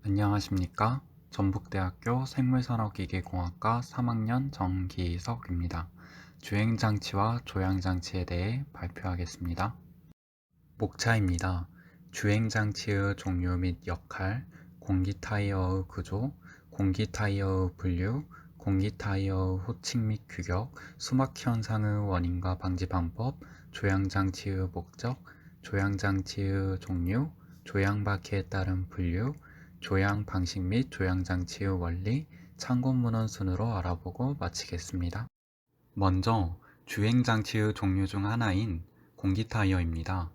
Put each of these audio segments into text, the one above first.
안녕하십니까? 전북대학교 생물산업기계공학과 3학년 정기석입니다. 주행장치와 조향장치에 대해 발표하겠습니다. 목차입니다. 주행장치의 종류 및 역할, 공기타이어의 구조, 공기타이어의 분류, 공기타이어의 호칭 및 규격, 수막현상의 원인과 방지 방법, 조향장치의 목적, 조향장치의 종류, 조향바퀴에 따른 분류, 조향 방식 및 조향장치의 원리, 참고문헌 순으로 알아보고 마치겠습니다. 먼저 주행장치의 종류 중 하나인 공기타이어입니다.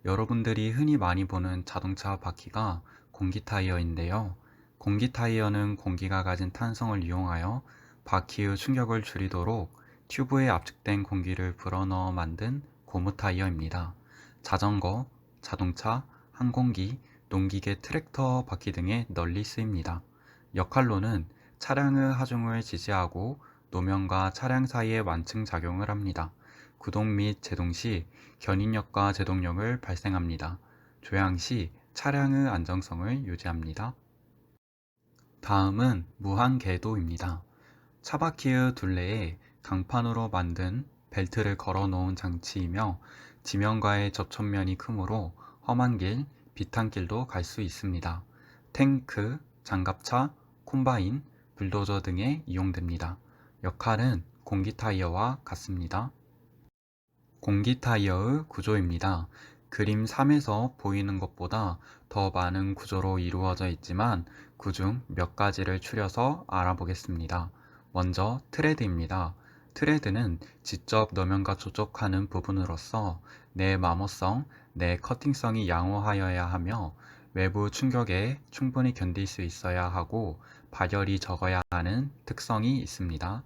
여러분들이 흔히 많이 보는 자동차 바퀴가 공기타이어인데요. 공기타이어는 공기가 가진 탄성을 이용하여 바퀴의 충격을 줄이도록 튜브에 압축된 공기를 불어넣어 만든 고무타이어입니다. 자전거, 자동차, 항공기, 농기계 트랙터 바퀴 등에 널리 쓰입니다. 역할로는 차량의 하중을 지지하고 노면과 차량 사이에 완충 작용을 합니다. 구동 및 제동 시 견인력과 제동력을 발생합니다. 조향 시 차량의 안정성을 유지합니다. 다음은 무한궤도입니다. 차바퀴의 둘레에 강판으로 만든 벨트를 걸어 놓은 장치이며 지면과의 접촉면이 크므로 험한 길, 비탄길도 갈 수 있습니다. 탱크, 장갑차, 콤바인, 불도저 등에 이용됩니다. 역할은 공기 타이어와 같습니다. 공기 타이어의 구조입니다. 그림 3에서 보이는 것보다 더 많은 구조로 이루어져 있지만 그중 몇 가지를 추려서 알아보겠습니다. 먼저 트레드입니다. 트레드는 직접 너면과 조종하는 부분으로서 내 마모성, 내 커팅성이 양호하여야 하며 외부 충격에 충분히 견딜 수 있어야 하고 발열이 적어야 하는 특성이 있습니다.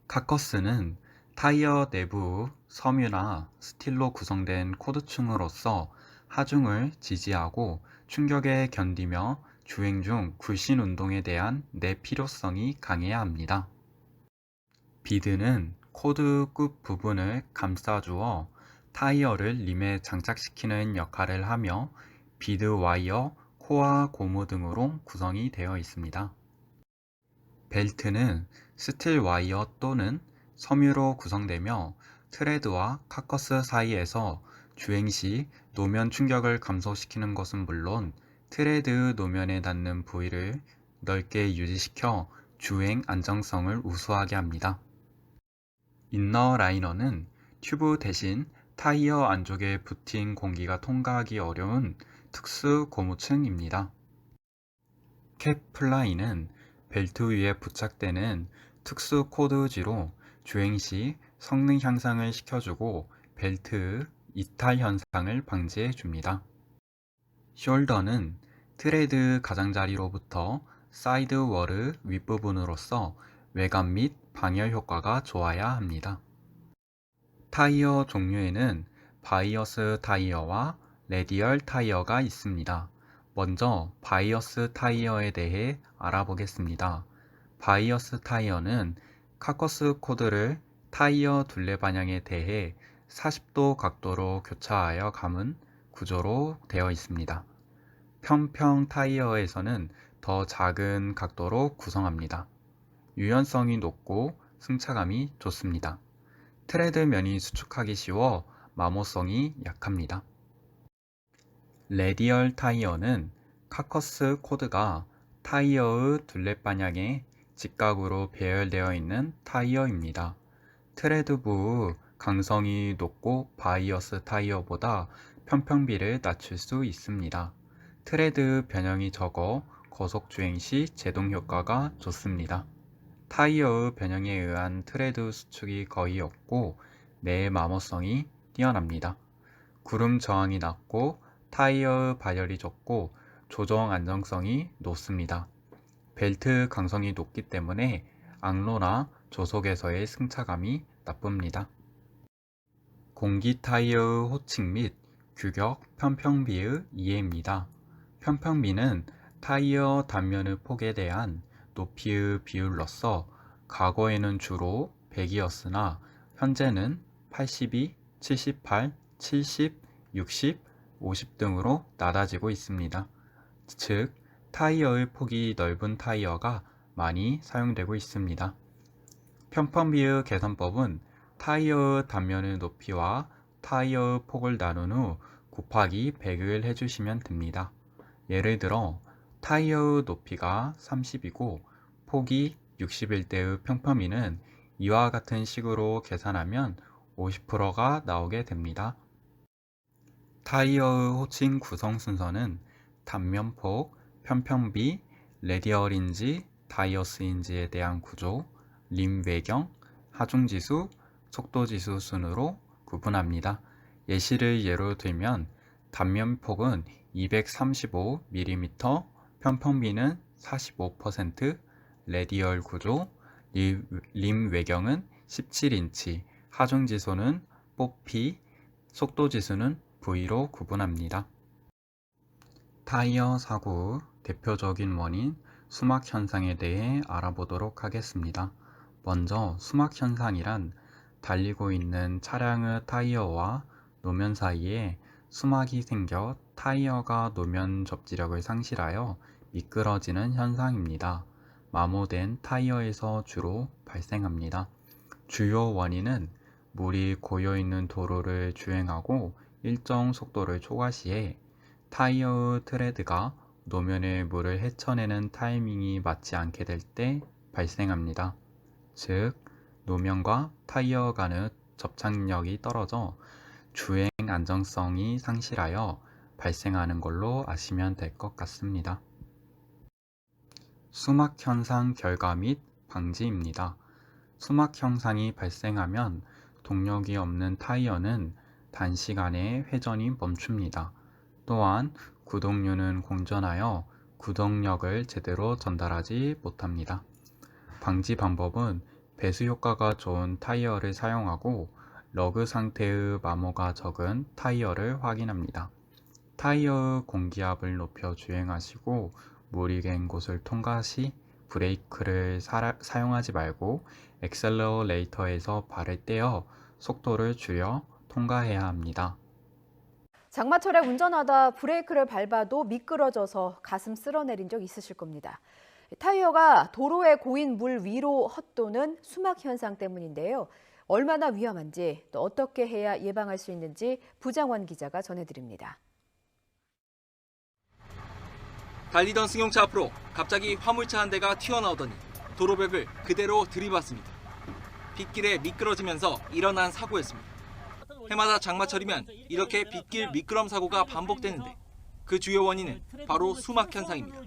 카커스는 타이어 내부 섬유나 스틸로 구성된 코드층으로서 하중을 지지하고 충격에 견디며 주행 중 굴신 운동에 대한 내 필요성이 강해야 합니다. 비드는 코드 끝 부분을 감싸주어 타이어를 림에 장착시키는 역할을 하며 비드 와이어, 코어 고무 등으로 구성이 되어 있습니다. 벨트는 스틸 와이어 또는 섬유로 구성되며 트레드와 카커스 사이에서 주행 시 노면 충격을 감소시키는 것은 물론 트레드 노면에 닿는 부위를 넓게 유지시켜 주행 안정성을 우수하게 합니다. 인너 라이너는 튜브 대신 타이어 안쪽에 붙인 공기가 통과하기 어려운 특수 고무층입니다. 캡 플라이는 벨트 위에 부착되는 특수 코드지로 주행 시 성능 향상을 시켜주고 벨트 이탈 현상을 방지해 줍니다. 숄더는 트레드 가장자리로부터 사이드 월의 윗부분으로서 외관 및 방열 효과가 좋아야 합니다. 타이어 종류에는 바이어스 타이어와 레디얼 타이어가 있습니다. 먼저 바이어스 타이어에 대해 알아보겠습니다. 바이어스 타이어는 카커스 코드를 타이어 둘레 방향에 대해 40도 각도로 교차하여 감은 구조로 되어 있습니다. 평평 타이어에서는 더 작은 각도로 구성합니다. 유연성이 높고 승차감이 좋습니다. 트레드 면이 수축하기 쉬워 마모성이 약합니다. 레디얼 타이어는 카커스 코드가 타이어의 둘레 방향에 직각으로 배열되어 있는 타이어입니다. 트레드부의 강성이 높고 바이어스 타이어보다 편평비를 낮출 수 있습니다. 트레드 변형이 적어 고속 주행 시 제동 효과가 좋습니다. 타이어의 변형에 의한 트레드 수축이 거의 없고 내 마모성이 뛰어납니다. 구름 저항이 낮고 타이어의 발열이 적고 조정 안정성이 높습니다. 벨트 강성이 높기 때문에 악로나 조속에서의 승차감이 나쁩니다. 공기 타이어의 호칭 및 규격 편평비의 이해입니다. 편평비는 타이어 단면의 폭에 대한 높이의 비율로서 과거에는 주로 100이었으나 현재는 82, 78, 70, 60, 50 등으로 낮아지고 있습니다. 즉, 타이어의 폭이 넓은 타이어가 많이 사용되고 있습니다. 편펌비의 계산법은 타이어의 단면의 높이와 타이어의 폭을 나눈 후 곱하기 100을 해주시면 됩니다. 예를 들어 타이어의 높이가 30이고 폭이 60일 때의 평펌비는 이와 같은 식으로 계산하면 50%가 나오게 됩니다. 타이어의 호칭 구성 순서는 단면폭, 편평비, 레디얼인지, 다이어스인지에 대한 구조, 림 외경, 하중지수, 속도지수 순으로 구분합니다. 예시를 예로 들면 단면폭은 235mm, 편평비는 45%, 레디얼 구조, 림 외경은 17인치, 하중지수는 뽀피, 속도지수는 V로 구분합니다. 타이어 사고 대표적인 원인 수막 현상에 대해 알아보도록 하겠습니다. 먼저 수막 현상이란 달리고 있는 차량의 타이어와 노면 사이에 수막이 생겨 타이어가 노면 접지력을 상실하여 미끄러지는 현상입니다. 마모된 타이어에서 주로 발생합니다. 주요 원인은 물이 고여있는 도로를 주행하고 일정 속도를 초과 시에 타이어의 트레드가 노면의 물을 헤쳐내는 타이밍이 맞지 않게 될 때 발생합니다. 즉, 노면과 타이어 간의 접착력이 떨어져 주행 안정성이 상실하여 발생하는 걸로 아시면 될 것 같습니다. 수막 현상 결과 및 방지입니다. 수막 현상이 발생하면 동력이 없는 타이어는 단시간에 회전이 멈춥니다. 또한 구동류는 공전하여 구동력을 제대로 전달하지 못합니다. 방지 방법은 배수 효과가 좋은 타이어를 사용하고 러그 상태의 마모가 적은 타이어를 확인합니다. 타이어의 공기압을 높여 주행하시고 물이 갠 곳을 통과 시 브레이크를 사용하지 말고 엑셀러레이터에서 발을 떼어 속도를 줄여 통과해야 합니다. 장마철에 운전하다 브레이크를 밟아도 미끄러져서 가슴 쓸어내린 적 있으실 겁니다. 타이어가 도로에 고인 물 위로 헛도는 수막 현상 때문인데요. 얼마나 위험한지 또 어떻게 해야 예방할 수 있는지 부장원 기자가 전해드립니다. 달리던 승용차 앞으로 갑자기 화물차 한 대가 튀어나오더니 도로벽을 그대로 들이받습니다. 빗길에 미끄러지면서 일어난 사고였습니다. 해마다 장마철이면 이렇게 빗길 미끄럼 사고가 반복되는데 그 주요 원인은 바로 수막 현상입니다.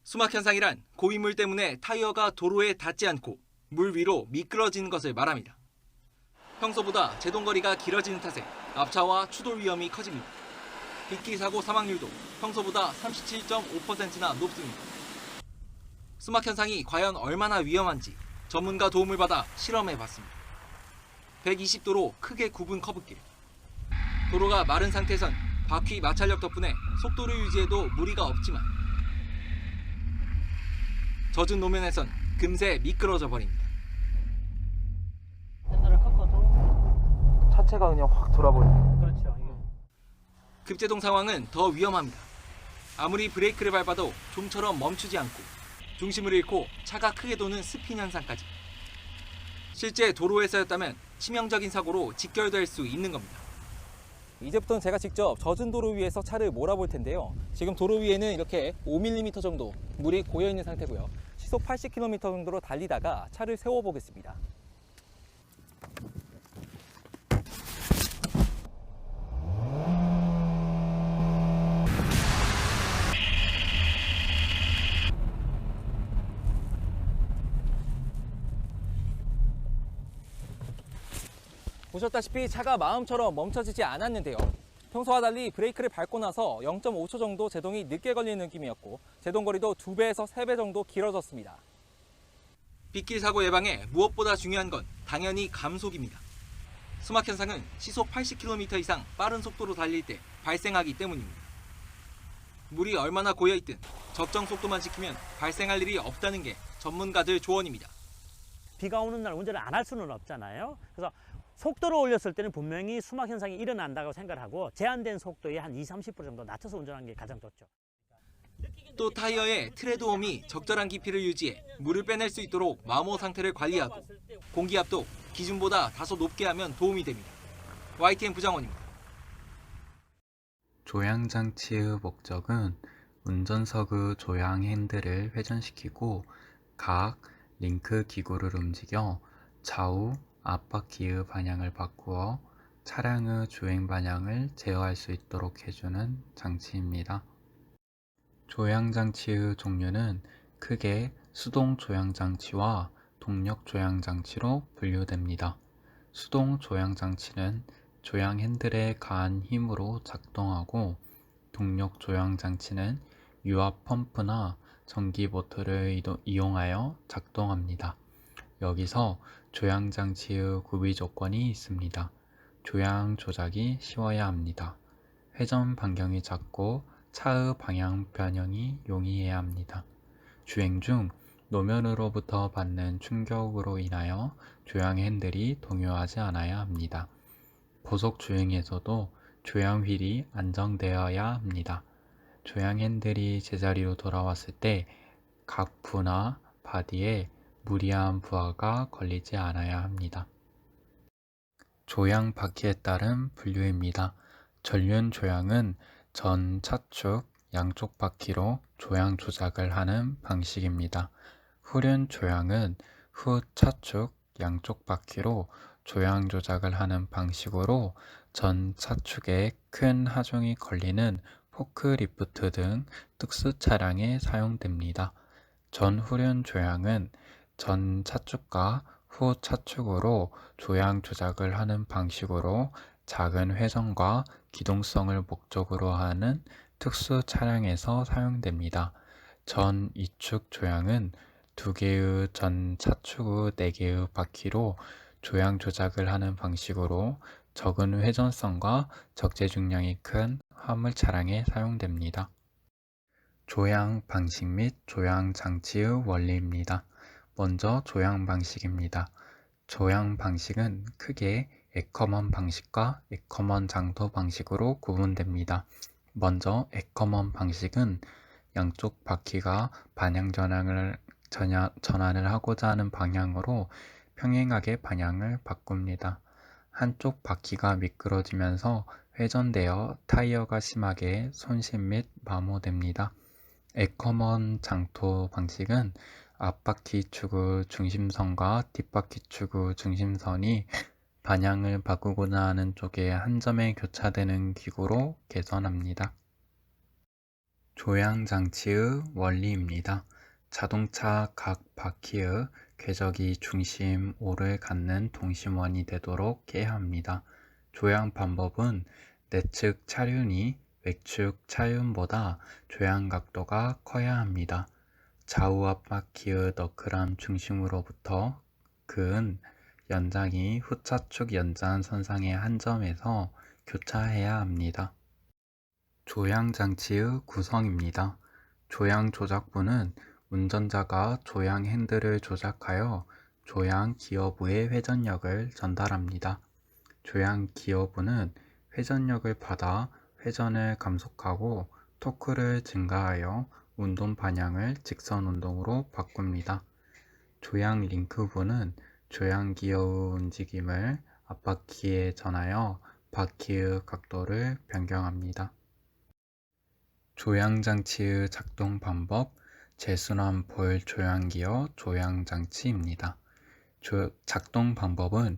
수막 현상이란 고인물 때문에 타이어가 도로에 닿지 않고 물 위로 미끄러지는 것을 말합니다. 평소보다 제동거리가 길어지는 탓에 앞차와 추돌 위험이 커집니다. 빗길 사고 사망률도 평소보다 37.5%나 높습니다. 수막 현상이 과연 얼마나 위험한지 전문가 도움을 받아 실험해봤습니다. 120도로 크게 굽은 커브길. 도로가 마른 상태에선 바퀴 마찰력 덕분에 속도를 유지해도 무리가 없지만 젖은 노면에선 금세 미끄러져 버립니다. 핸들을 꺾어도 차체가 그냥 확 돌아버립니다. 그렇죠. 급제동 상황은 더 위험합니다. 아무리 브레이크를 밟아도 좀처럼 멈추지 않고 중심을 잃고 차가 크게 도는 스핀 현상까지. 실제 도로에서였다면 치명적인 사고로 직결될 수 있는 겁니다. 이제부터는 제가 직접 젖은 도로 위에서 차를 몰아볼 텐데요. 지금 도로 위에는 이렇게 5mm 정도 물이 고여 있는 상태고요. 시속 80km 정도로 달리다가 차를 세워보겠습니다. 보셨다시피 차가 마음처럼 멈춰지지 않았는데요. 평소와 달리 브레이크를 밟고 나서 0.5초 정도 제동이 늦게 걸리는 느낌이었고 제동거리도 2배에서 3배 정도 길어졌습니다. 빗길 사고 예방에 무엇보다 중요한 건 당연히 감속입니다. 수막 현상은 시속 80km 이상 빠른 속도로 달릴 때 발생하기 때문입니다. 물이 얼마나 고여있든 적정 속도만 지키면 발생할 일이 없다는 게 전문가들 조언입니다. 비가 오는 날 운전을 안 할 수는 없잖아요. 그래서 속도를 올렸을 때는 분명히 수막 현상이 일어난다고 생각하고 제한된 속도에 한 20-30% 정도 낮춰서 운전하는 게 가장 좋죠. 또 타이어의 트레드홈이 적절한 깊이를 유지해 물을 빼낼 수 있도록 마모 상태를 관리하고 공기압도 기준보다 다소 높게 하면 도움이 됩니다. YTN 부장원입니다. 조향장치의 목적은 운전석의 조향 핸들을 회전시키고 각 링크 기구를 움직여 좌우 앞바퀴의 방향을 바꾸어 차량의 주행 방향을 제어할 수 있도록 해주는 장치입니다. 조향장치의 종류는 크게 수동 조향장치와 동력 조향장치로 분류됩니다. 수동 조향장치는 조향 핸들에 가한 힘으로 작동하고 동력 조향장치는 유압 펌프나 전기 모터를 이용하여 작동합니다. 여기서 조향장치의 구비 조건이 있습니다. 조향 조작이 쉬워야 합니다. 회전 반경이 작고 차의 방향 변형이 용이해야 합니다. 주행 중 노면으로부터 받는 충격으로 인하여 조향 핸들이 동요하지 않아야 합니다. 고속 주행에서도 조향 휠이 안정되어야 합니다. 조향 핸들이 제자리로 돌아왔을 때 각부나 바디에 무리한 부하가 걸리지 않아야 합니다. 조향 바퀴에 따른 분류입니다. 전륜 조향은 전 차축 양쪽 바퀴로 조향 조작을 하는 방식입니다. 후륜 조향은 후 차축 양쪽 바퀴로 조향 조작을 하는 방식으로 전 차축에 큰 하중이 걸리는 포크리프트 등 특수 차량에 사용됩니다. 전후륜 조향은 전 차축과 후 차축으로 조향 조작을 하는 방식으로 작은 회전과 기동성을 목적으로 하는 특수 차량에서 사용됩니다. 전 이축 조향은 두 개의 전 차축의 4개의 바퀴로 조향 조작을 하는 방식으로 적은 회전성과 적재 중량이 큰 화물 차량에 사용됩니다. 조향 방식 및 조향 장치의 원리입니다. 먼저 조향 방식입니다. 조향 방식은 크게 애커먼 방식과 애커먼 장도 방식으로 구분됩니다. 먼저 애커먼 방식은 양쪽 바퀴가 방향 전환을 하고자 하는 방향으로 평행하게 방향을 바꿉니다. 한쪽 바퀴가 미끄러지면서 회전되어 타이어가 심하게 손실 및 마모됩니다. 애커먼 장토 방식은 앞바퀴 축의 중심선과 뒷바퀴 축의 중심선이 방향을 바꾸고자 하는 쪽에 한 점에 교차되는 기구로 개선합니다. 조향 장치의 원리입니다. 자동차 각 바퀴의 궤적이 중심 O를 갖는 동심원이 되도록 해야 합니다. 조향 방법은 내측 차륜이 외측 차륜보다 조향 각도가 커야 합니다. 좌우 앞바퀴의 너클함 중심으로부터 그은 연장이 후차축 연장 선상의 한 점에서 교차해야 합니다. 조향 장치의 구성입니다. 조향 조작부는 운전자가 조향 핸들을 조작하여 조향 기어부에 회전력을 전달합니다. 조향 기어부는 회전력을 받아 회전을 감속하고 토크를 증가하여 운동 방향을 직선 운동으로 바꿉니다. 조향 링크부는 조향 기어의 움직임을 앞바퀴에 전하여 바퀴의 각도를 변경합니다. 조향 장치의 작동 방법, 제순환 볼 조향 기어 조향 장치입니다. 작동 방법은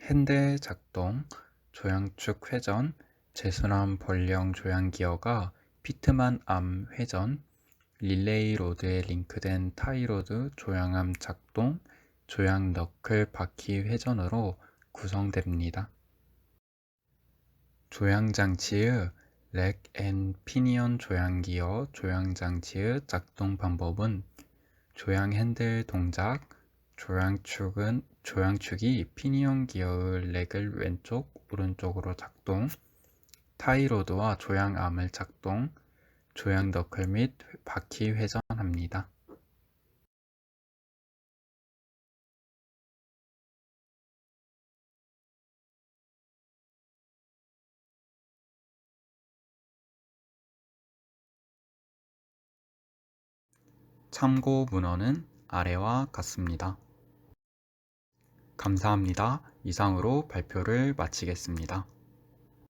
핸들 작동, 조향축 회전, 제순환 볼형 조향 기어가 피트만 암 회전, 릴레이 로드에 링크된 타이 로드 조향암 작동, 조향 너클 바퀴 회전으로 구성됩니다. 조향 장치의 렉 앤 피니언 조향 기어 조향 장치의 작동 방법은 조향 핸들 동작, 조향축이 피니언 기어의 렉을 왼쪽, 오른쪽으로 작동, 타이로드와 조향암을 작동, 조향 너클 및 바퀴 회전합니다. 참고 문헌은 아래와 같습니다. 감사합니다. 이상으로 발표를 마치겠습니다.